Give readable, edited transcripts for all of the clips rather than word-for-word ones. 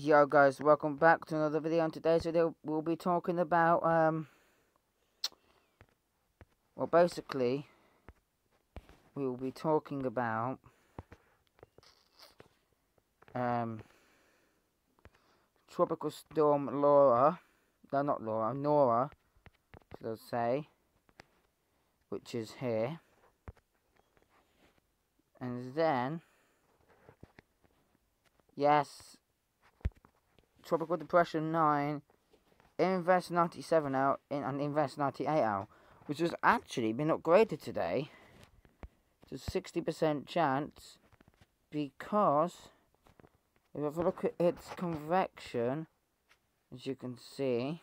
Yo guys, welcome back to another video. In today's video we'll be talking about basically we'll be talking about Tropical Storm Laura. No, not Laura, Nora, should I say, which is here. And then yes, Tropical Depression 9, Invest 97 out and Invest 98 out, which has actually been upgraded today to 60% chance, because if you have a look at its convection, as you can see,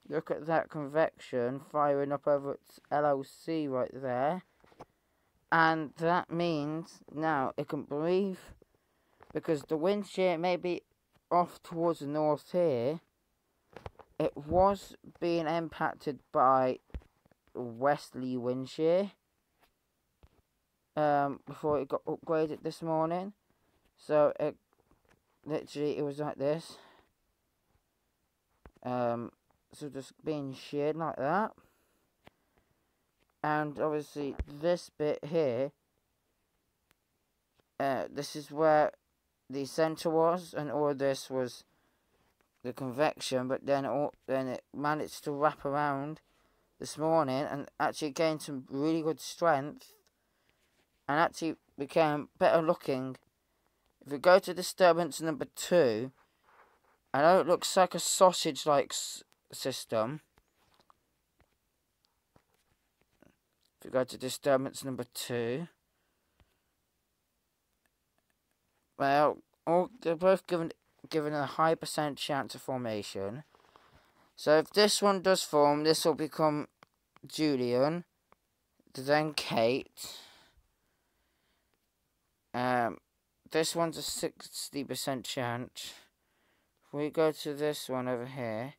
look at that convection firing up over its LOC right there, and that means now it can breathe, because the wind shear may be off towards the north here. It was being impacted by westerly wind shear before it got upgraded this morning. So it literally, it was like this. So just being sheared like that. And obviously this bit here, this is where the center was, and all of this was the convection, but then it managed to wrap around this morning and actually gained some really good strength and actually became better looking. If we go to disturbance number 2, I know it looks like a sausage-like system. If we go to disturbance number 2, well, they're both given a high percent chance of formation. So if this one does form, this will become Julian, then Kate. This one's a 60% chance. If we go to this one over here,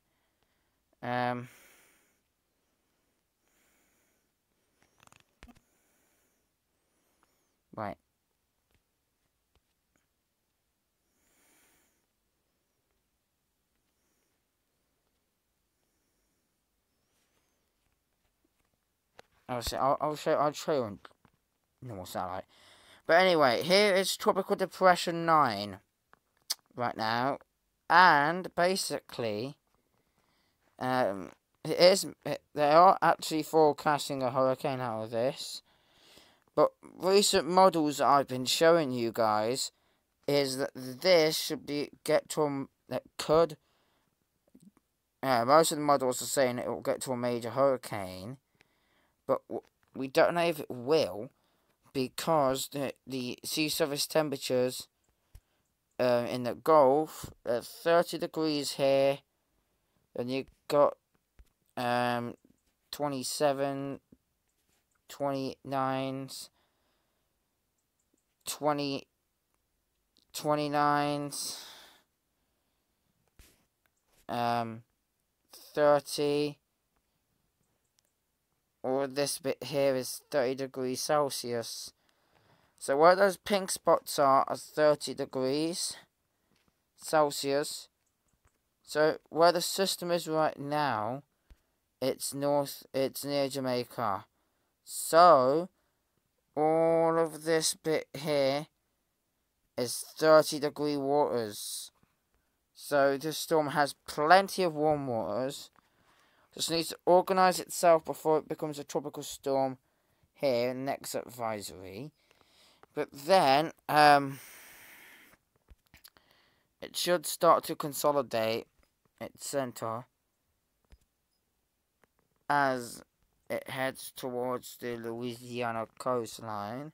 right. I'll show you on normal satellite. But anyway, here is Tropical Depression 9 right now, and basically, they are actually forecasting a hurricane out of this. But recent models that I've been showing you guys is that this should most of the models are saying it will get to a major hurricane, but we don't know if it will, because the sea surface temperatures in the Gulf are 30 degrees here, and you've got 27, 29s, 29s, 30, or this bit here is 30 degrees Celsius. So where those pink spots are 30 degrees Celsius. So where the system is right now, it's near Jamaica. So all of this bit here is 30-degree waters. So this storm has plenty of warm waters. Just needs to organise itself before it becomes a tropical storm here, next advisory. But then, it should start to consolidate its centre as it heads towards the Louisiana coastline.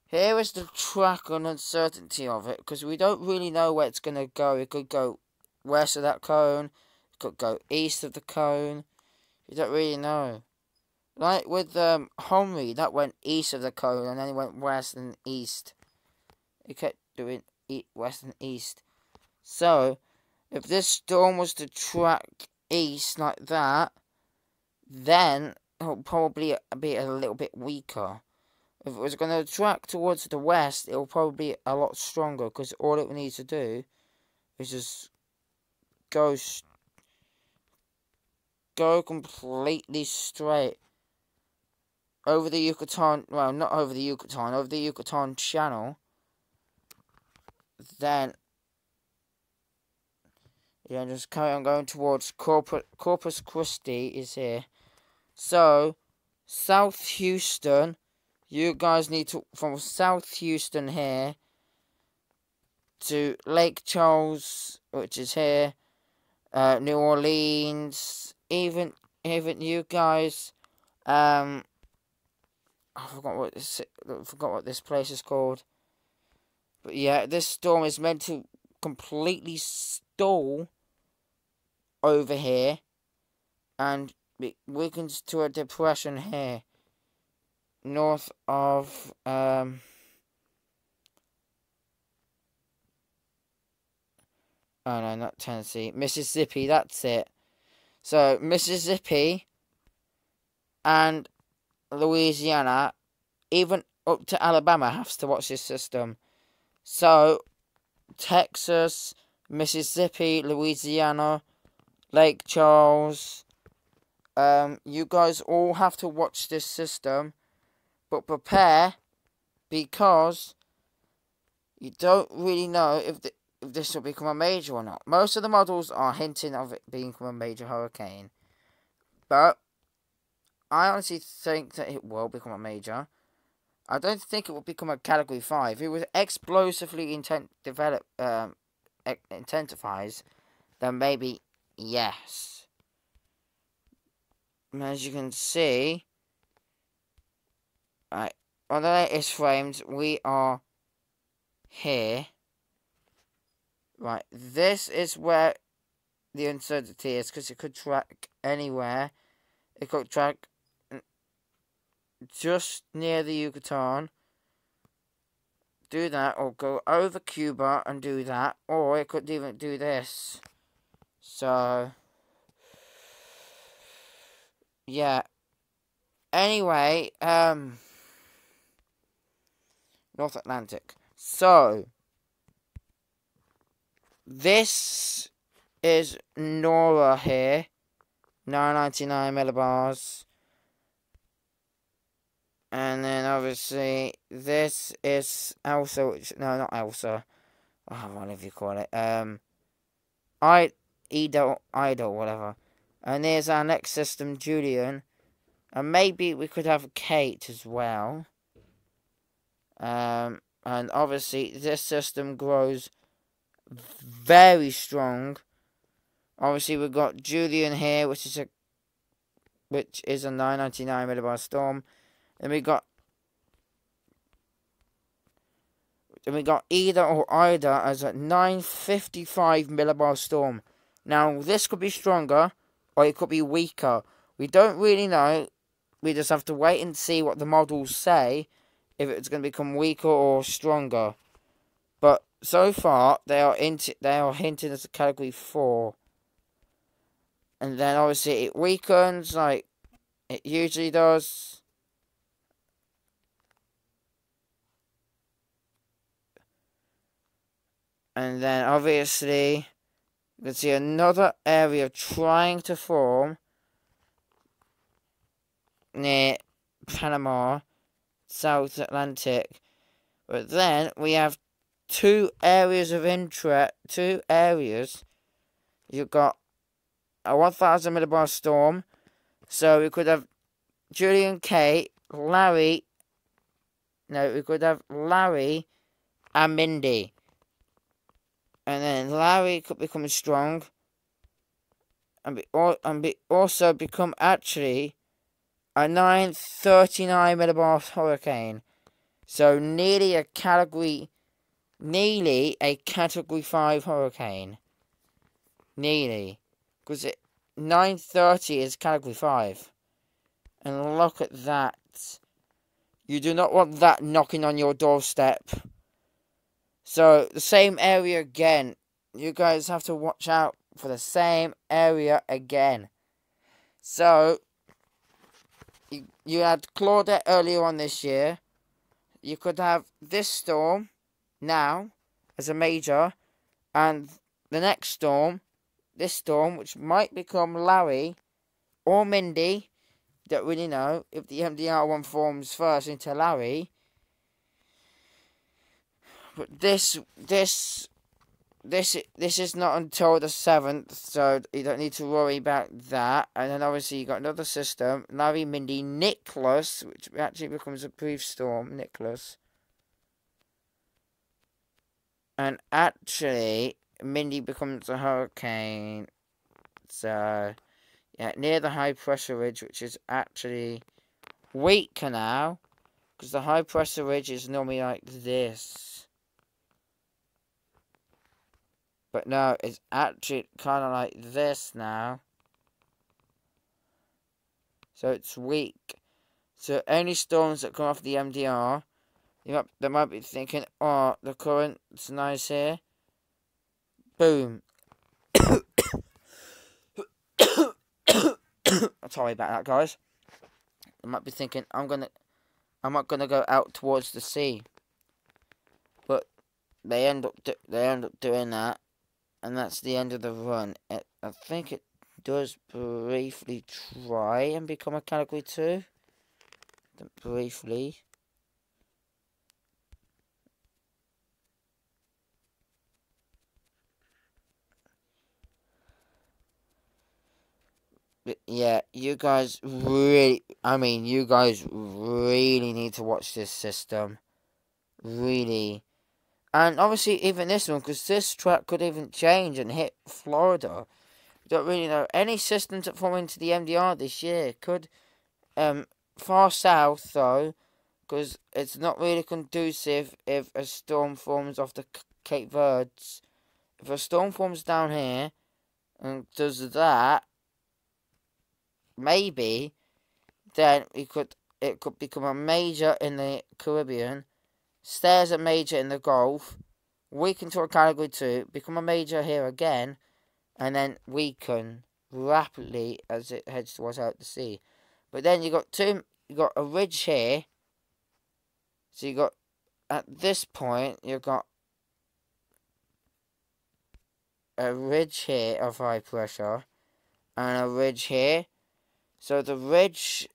Here is the track and uncertainty of it, because we don't really know where it's going to go. It could go west of that cone, it could go east of the cone. You don't really know. Like with Henry, that went east of the cone and then it went west and east. It kept doing west and east. So, if this storm was to track east like that, then it'll probably be a little bit weaker. If it was going to track towards the west, it will probably be a lot stronger, because all it needs to do is just go completely straight over the Yucatan, well, not over the Yucatan Channel. Then, yeah, just carry on going towards Corpus Christi is here. So, South Houston, you guys need to, from South Houston here to Lake Charles, which is here, New Orleans, even you guys, I forgot what this place is called. But yeah, this storm is meant to completely stall over here and it weakens to a depression here north of oh no, not Tennessee, Mississippi, that's it. So Mississippi and Louisiana, even up to Alabama, has to watch this system. So Texas, Mississippi, Louisiana, Lake Charles, you guys all have to watch this system, but prepare, because you don't really know if this will become a major or not. Most of the models are hinting of it being a major hurricane, but I honestly think that it will become a major. I don't think it will become a Category 5. If it was explosively intensifies, then maybe yes. As you can see, right, on the latest frames, we are here. Right, this is where the uncertainty is, because it could track anywhere. It could track just near the Yucatan. Do that, or go over Cuba and do that, or it could even do this. So, yeah. Anyway, North Atlantic. So, this is Nora here, 999 millibars. And then obviously this is Elsa, which, no, not Elsa. Oh, whatever you call it. Idol, whatever. And there's our next system, Julian. And maybe we could have Kate as well. And obviously this system grows very strong. Obviously we've got Julian here, which is a 999 millibar storm. Then we got Ida or Ida as a 955 millibar storm. Now this could be stronger or it could be weaker. We don't really know. We just have to wait and see what the models say, if it's going to become weaker or stronger. But so far they are hinting as a Category 4. And then obviously it weakens like it usually does. And then obviously you can see another area trying to form near Panama, South Atlantic. But then we have two areas of interest, You've got a 1000 millibar storm. So we could have Julian Kate, Larry. No, we could have Larry and Mindy. And then Larry could become strong. And also become actually a 939 millibar hurricane. So nearly a Category 5 hurricane. Nearly. Because 930 is Category 5. And look at that. You do not want that knocking on your doorstep. So, the same area again. You guys have to watch out for the same area again. So, you had Claudette earlier on this year. you could have this storm now as a major, and the next storm, this storm, which might become Larry or Mindy, don't really know if the MDR one forms first into Larry. But this is not until the 7th, so you don't need to worry about that. And then obviously you got another system, Larry, Mindy, Nicholas, which actually becomes a brief storm, Nicholas. And actually, Mindy becomes a hurricane. So, yeah, near the high pressure ridge, which is actually weaker now, because the high pressure ridge is normally like this. But no, it's actually kind of like this now. So it's weak. So any storms that come off the MDR, they might be thinking, oh, the current's nice here. Boom. Sorry about that, guys. They might be thinking, I'm not gonna go out towards the sea. But they end up doing that. And that's the end of the run. I think it does briefly try and become a Category 2. Briefly. But yeah, you guys really need to watch this system. Really. And obviously even this one, because this track could even change and hit Florida. Don't really know. Any systems that fall into the MDR this year could, far south though, because it's not really conducive if a storm forms off the Cape Verdes. If a storm forms down here and does that, maybe, then it could become a major in the Caribbean, stay as a major in the Gulf, weaken to a Category 2, become a major here again, and then weaken rapidly as it heads towards out to sea. But then you got a ridge here. So you got, at this point, you've got a ridge here of high pressure, and a ridge here. So the ridge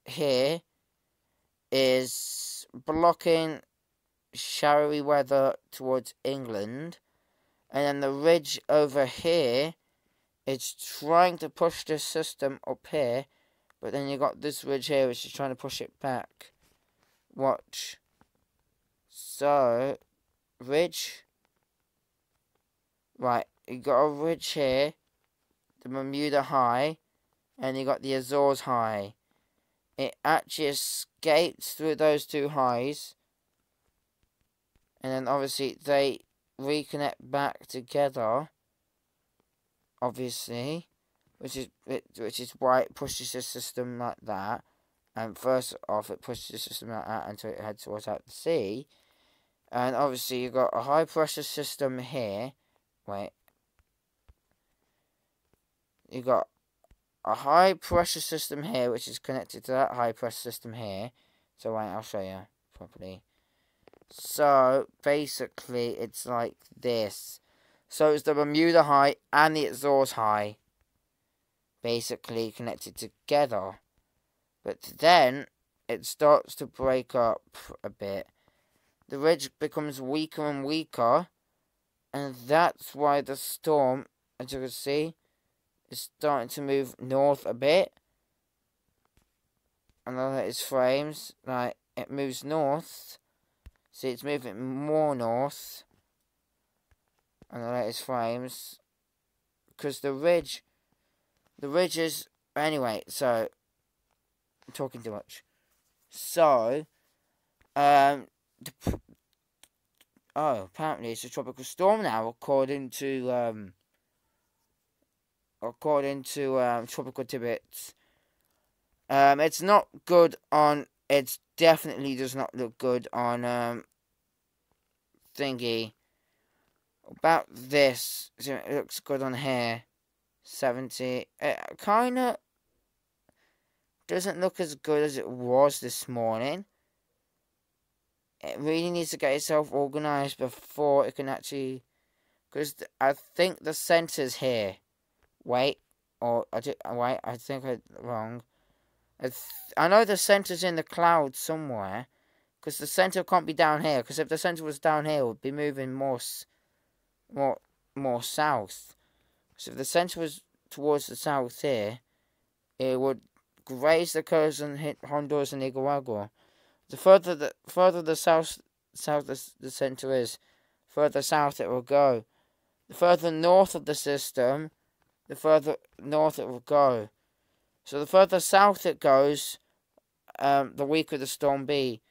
here is blocking showery weather towards England, and then the ridge over here is trying to push this system up here, but then you got this ridge here which is trying to push it back. Watch. So, ridge. Right, you got a ridge here, the Bermuda High, and you got the Azores High. It actually escapes through those two highs, and then obviously they reconnect back together, obviously, which is why it pushes the system like that. And first off, it pushes the system like that until it heads towards out to sea. And obviously you've got a high pressure system here. Wait. You've got a high pressure system here, which is connected to that high pressure system here. So wait, I'll show you properly. So basically it's like this. So it's the Bermuda High and the Azores High basically connected together. But then it starts to break up a bit. The ridge becomes weaker and weaker, and that's why the storm, as you can see, is starting to move north a bit. And then its frames, like, it moves north. See, it's moving more north. And the latest frames. Because the ridge is, anyway, so, I'm talking too much. So, apparently it's a tropical storm now, according to tropical tidbits. It's not good on. It definitely does not look good on thingy. About this, it looks good on here. 70. Kind doesn't look as good as it was this morning. It really needs to get itself organised before it can actually... Because I think the centre's here. Wait. Wait, I think I'm wrong. I know the centre's in the clouds somewhere. Because the centre can't be down here. Because if the centre was down here, it would be moving more south. So if the centre was towards the south here, it would graze the coast and hit Honduras and Nicaragua. The further the south the centre is, further south it will go. The further north of the system, the further north it will go. So the further south it goes, the weaker the storm be.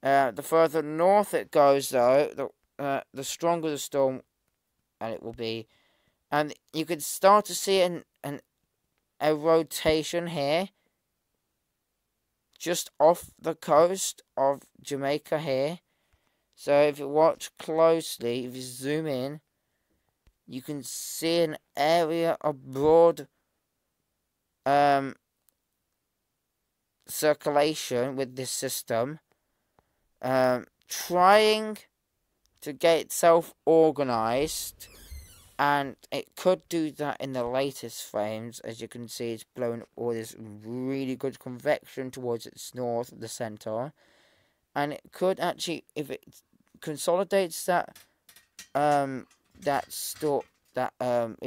The further north it goes, though, the stronger the storm and it will be. And you can start to see a rotation here, just off the coast of Jamaica here. So if you watch closely, if you zoom in, you can see an area of broad circulation with this system, trying to get itself organised, and it could do that in the latest frames. As you can see, it's blowing all this really good convection towards its north, the centre, and it could actually, if it consolidates if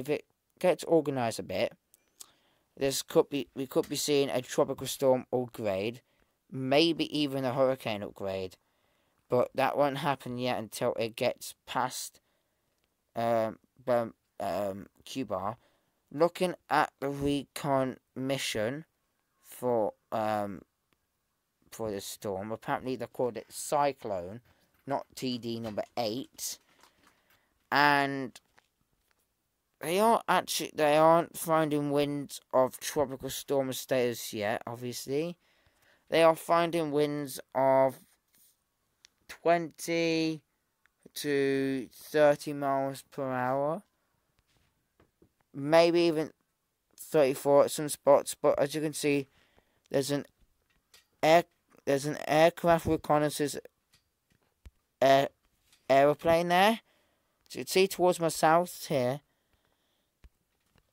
it gets organised a bit, we could be seeing a tropical storm upgrade, maybe even a hurricane upgrade, but that won't happen yet until it gets past Cuba. Looking at the recon mission for this storm, apparently they called it Cyclone, not TD number 8, and they aren't finding winds of tropical storm status yet, obviously. They are finding winds of 20 to 30 miles per hour. Maybe even 34 at some spots, but as you can see, there's an aircraft reconnaissance aeroplane there. So you can see towards my south here,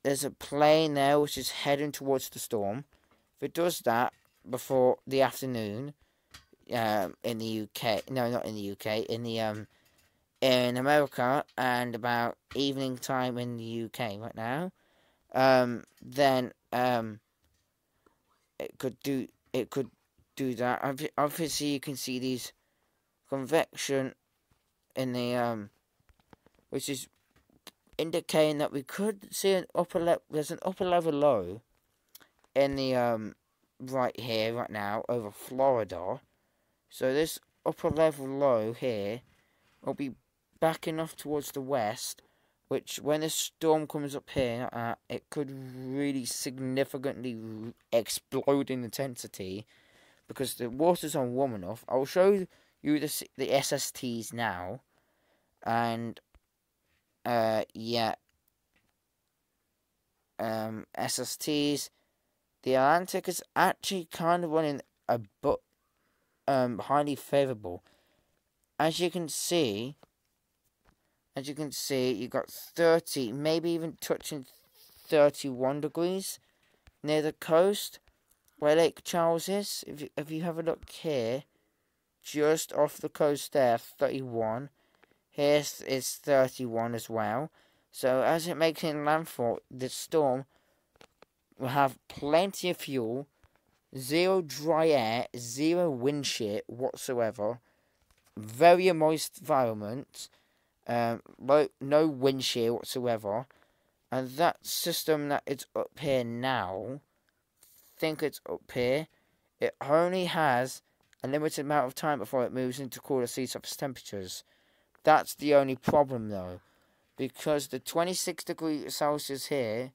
there's a plane there which is heading towards the storm. If it does that before the afternoon, in the UK, no, not in the UK, in America, and about evening time in the UK right now, then it could do that. Obviously, you can see these convection in the which is indicating that we could see there's an upper level low in the right here, right now, over Florida. So this upper level low here will be backing off towards the west, which when the storm comes up here, it could really significantly explode in intensity, because the water's on warm enough. I'll show you the SSTs now, and SSTs. The Atlantic is actually kind of running a bit highly favourable. As you can see, you got 30, maybe even touching 31 degrees near the coast where Lake Charles is. If you have a look here, just off the coast there, 31. Here is 31 as well. So as it makes landfall, the storm will have plenty of fuel, zero dry air, zero wind shear whatsoever, very moist environment, no wind shear whatsoever, and that system that is up here now, think it's up here, it only has a limited amount of time before it moves into cooler sea surface temperatures. That's the only problem, though, because the 26 degrees Celsius here,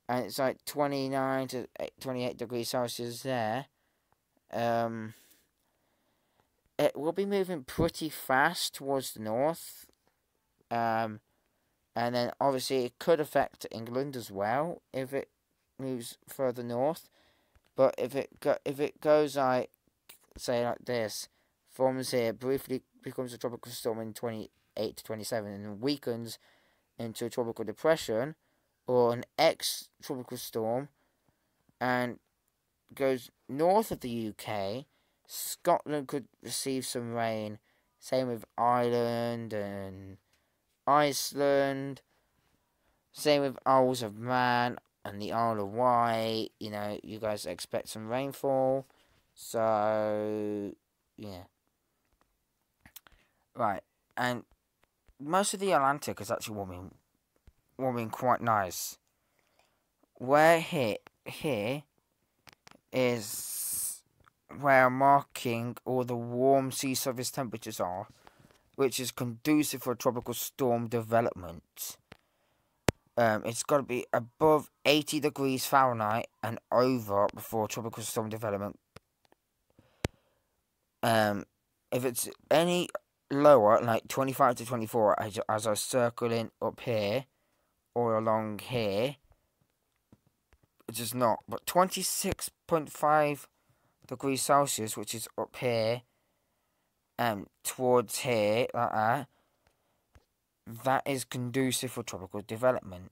and it's like 29 to 28 degrees Celsius there, it will be moving pretty fast towards the north, and then obviously it could affect England as well if it moves further north, But if it goes like, say like this, forms here, briefly becomes a tropical storm in 28 to 27, and weakens into a tropical depression or an ex-tropical storm, and goes north of the UK, Scotland could receive some rain. Same with Ireland and Iceland. Same with Isles of Man and the Isle of Wight. You know, you guys expect some rainfall. So, yeah. Right. And most of the Atlantic is actually warming quite nice. Where here is where marking all the warm sea surface temperatures are, which is conducive for tropical storm development. It's got to be above 80 degrees Fahrenheit and over before tropical storm development. If it's any lower, like 25 to 24, as I was circling up here or along here, it's just not. But 26.5 degrees Celsius, which is up here, towards here, like that, that is conducive for tropical development.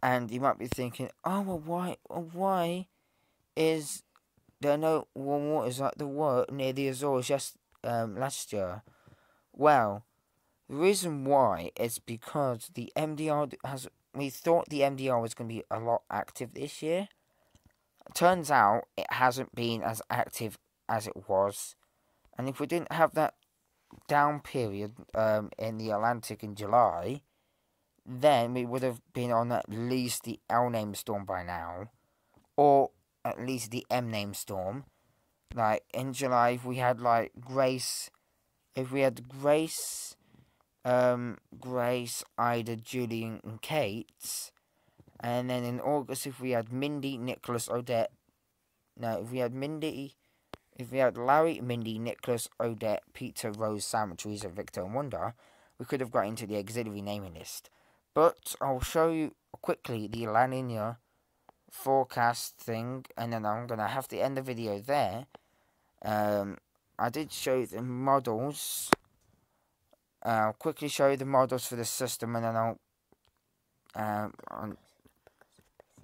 And you might be thinking, oh, well, why is there no warm waters like there were near the Azores last year? Well, the reason why is because the MDR we thought the MDR was going to be a lot active this year. Turns out it hasn't been as active as it was. And if we didn't have that down period in the Atlantic in July, then we would have been on at least the L name storm by now, or at least the M name storm. Like in July, if we had like Grace, Grace, Ida, Julian, and Kate, and then in August, if we had Mindy, Nicholas, Odette. No, if we had Larry, Mindy, Nicholas, Odette, Peter, Rose, Sam, Teresa, Victor, and Wanda, we could have got into the auxiliary naming list. But I'll show you quickly the La Nina forecast thing, and then I'm going to have to end the video there. I did show the models. I'll quickly show you the models for the system, and then I'll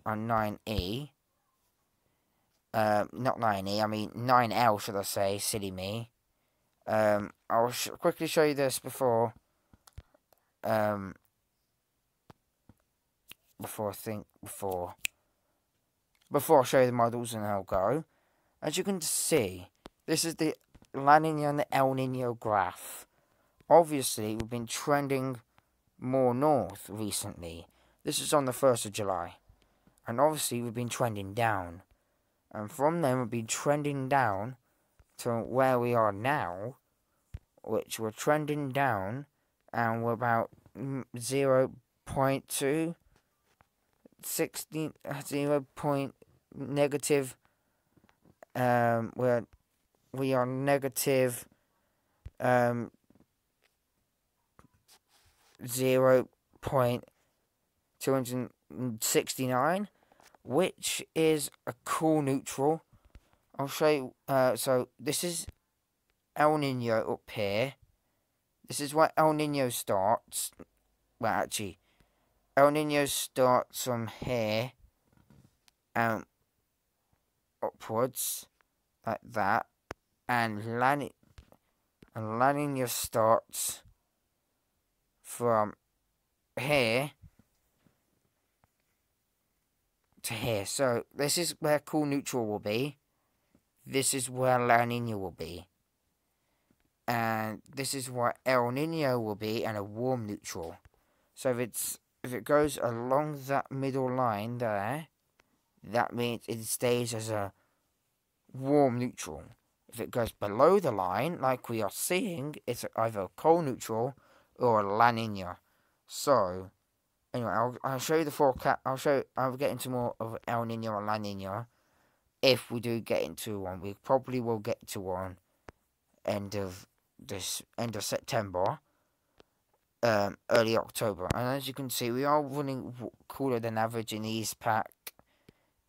on 9E. Not 9E, I mean 9L, should I say, silly me. I'll quickly show you this before I show you the models, and I'll go. As you can see, this is the La Nina and the El Nino graph. Obviously, we've been trending more north recently. This is on the 1st of July. And obviously, we've been trending down. And from then, we've been trending down to where we are now, which we're trending down, and we're about 0.2, 0 point negative, we are negative 0.269, which is a cool neutral. I'll show you. So this is El Nino up here. This is where El Nino starts. Well, actually, El Nino starts from here upwards, like that, and La Nina starts from here to here. So this is where cool neutral will be. This is where La Nina will be. And this is where El Nino will be, and a warm neutral. So if it goes along that middle line there, that means it stays as a warm neutral. If it goes below the line, like we are seeing, it's either a cold neutral or a La Nina. So, anyway, I'll show you the forecast. I'll get into more of El Nino or La Nina if we do get into one. We probably will get to one end of September, early October. And as you can see, we are running cooler than average in the East Pac.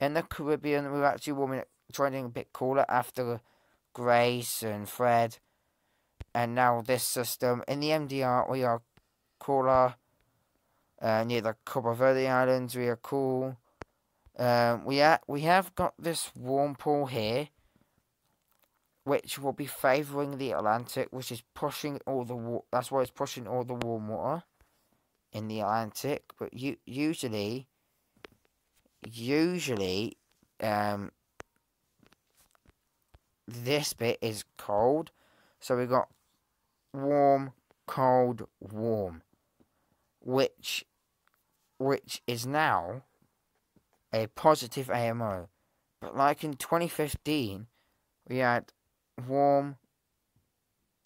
In the Caribbean, we're actually warming trending a bit cooler after Grace and Fred. And now this system. In the MDR, we are cooler. Near the Cabo Verde Islands, we are cool. We have got this warm pool here, which will be favouring the Atlantic, which is pushing all the that's why it's pushing all the warm water in the Atlantic. But usually, this bit is cold, so we got warm, cold, warm, which is now a positive AMO. But like in 2015, we had warm,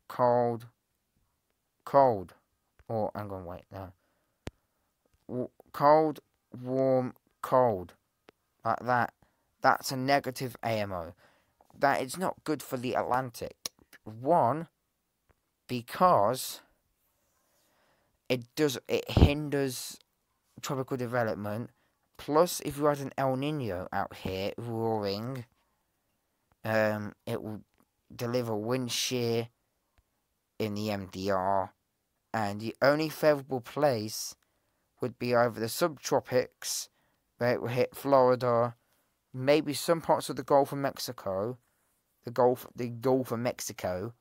cold, cold. Or, I'm going to wait now. Cold, warm, cold. Like that. That's a negative AMO. That is not good for the Atlantic. One, because it hinders tropical development. Plus, if you had an El Nino out here roaring, it will deliver wind shear in the MDR, and the only favourable place would be either the subtropics, where it will hit Florida, maybe some parts of the Gulf of Mexico, the Gulf of Mexico,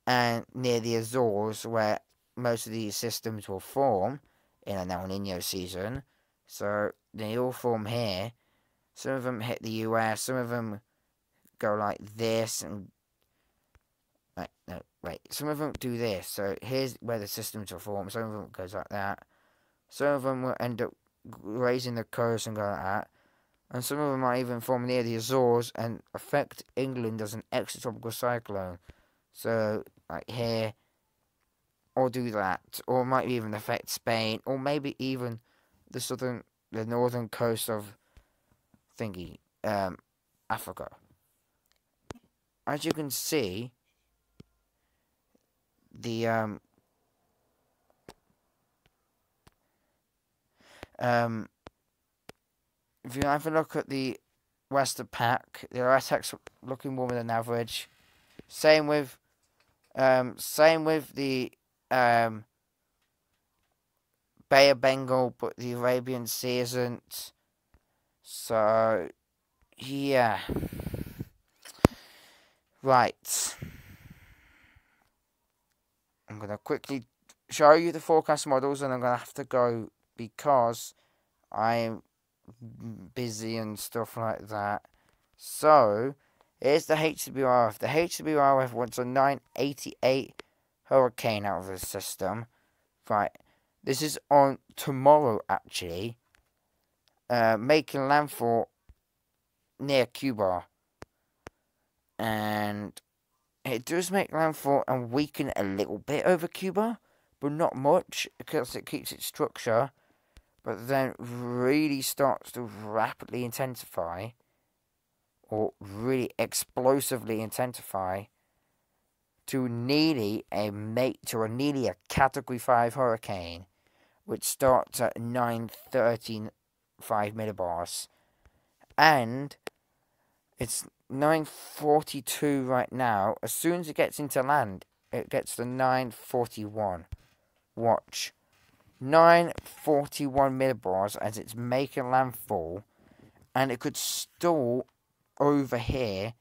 and near the Azores, where most of these systems will form in an El Nino season. So they all form here. Some of them hit the US, some of them go like this, and some of them do this. So here's where the systems will form. Some of them goes like that. Some of them will end up raising the coast and go like that. And some of them might even form near the Azores and affect England as an extratropical cyclone. So, like here, or do that. Or might even affect Spain, or maybe even the northern coast of Africa. As you can see, the if you have a look at the Western Pac, the Atlantic's looking warmer than average. Same with the Bay of Bengal, but the Arabian Sea isn't. So, yeah. Right. I'm going to quickly show you the forecast models, and I'm going to have to go because I'm busy and stuff like that. So, here's the HWRF. The HWRF wants a 988 hurricane out of the system. Right. This is on tomorrow, actually. Making landfall near Cuba. And it does make landfall and weaken a little bit over Cuba, but not much, because it keeps its structure. But then really starts to rapidly intensify, or really explosively intensify, to nearly a Category 5 hurricane, which starts at 935 millibars, and it's 942 right now. As soon as it gets into land, it gets to 941. Watch. 941 millibars as it's making landfall, and it could stall over here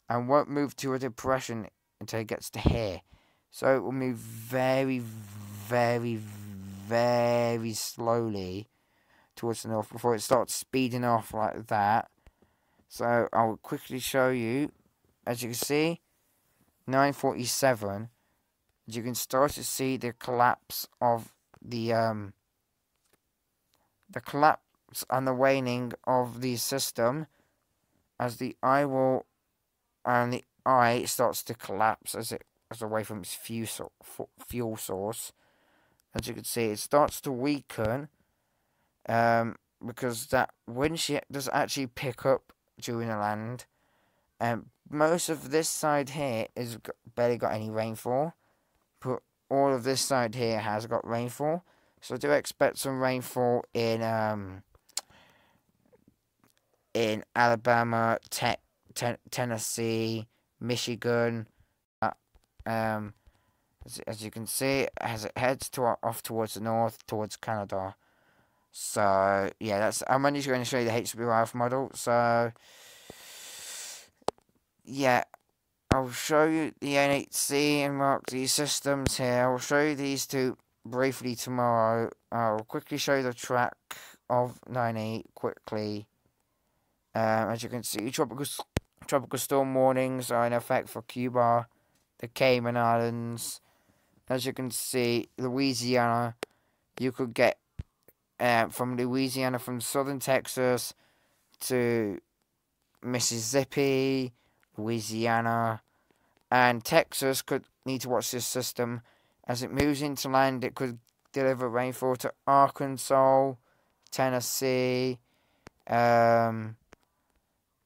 and won't move to a depression until it gets to here. So it will move very, very, very slowly towards the north before it starts speeding off like that. So I'll quickly show you. As you can see, 947. You can start to see the collapse of the collapse and the waning of the system as the eye wall and the eye starts to collapse as away from its fuel source. As you can see, it starts to weaken because that wind shear does actually pick up during the land, and most of this side here is barely got any rainfall, but all of this side here has got rainfall. So I do expect some rainfall in Alabama, Tennessee, Michigan. As you can see, as it heads off towards the north, towards Canada. So yeah, I'm only going to show you the HWRF model. So yeah, I'll show you the NHC and Mark D systems here. I'll show you these two briefly tomorrow. I'll quickly show you the track of 9.8 quickly. As you can see, tropical storm warnings are in effect for Cuba, the Cayman Islands. As you can see, Louisiana, you could get from Louisiana, from southern Texas to Mississippi, Louisiana, and Texas could need to watch this system. As it moves into land, it could deliver rainfall to Arkansas, Tennessee,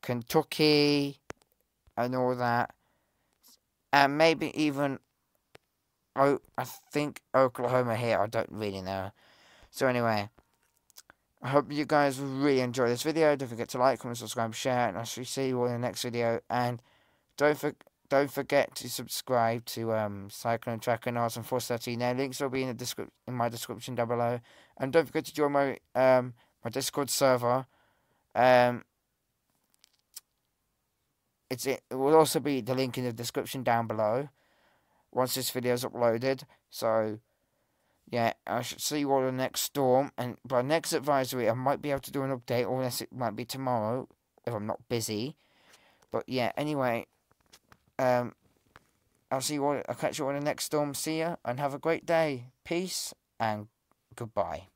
Kentucky, and all that. And maybe even, I think Oklahoma here, I don't really know. So anyway, I hope you guys really enjoy this video. Don't forget to like, comment, subscribe, share, and I shall see you all in the next video. And don't forget to subscribe to Cyclone Tracker and Arts and 413. Their links will be in my description down below. And don't forget to join my my Discord server. It will also be the link in the description down below once this video is uploaded. So yeah, I should see you all in the next storm, and by next advisory I might be able to do an update, or unless it might be tomorrow if I'm not busy. But yeah, anyway, I'll see you all. I'll catch you all in the next storm. See ya, and have a great day. Peace and goodbye.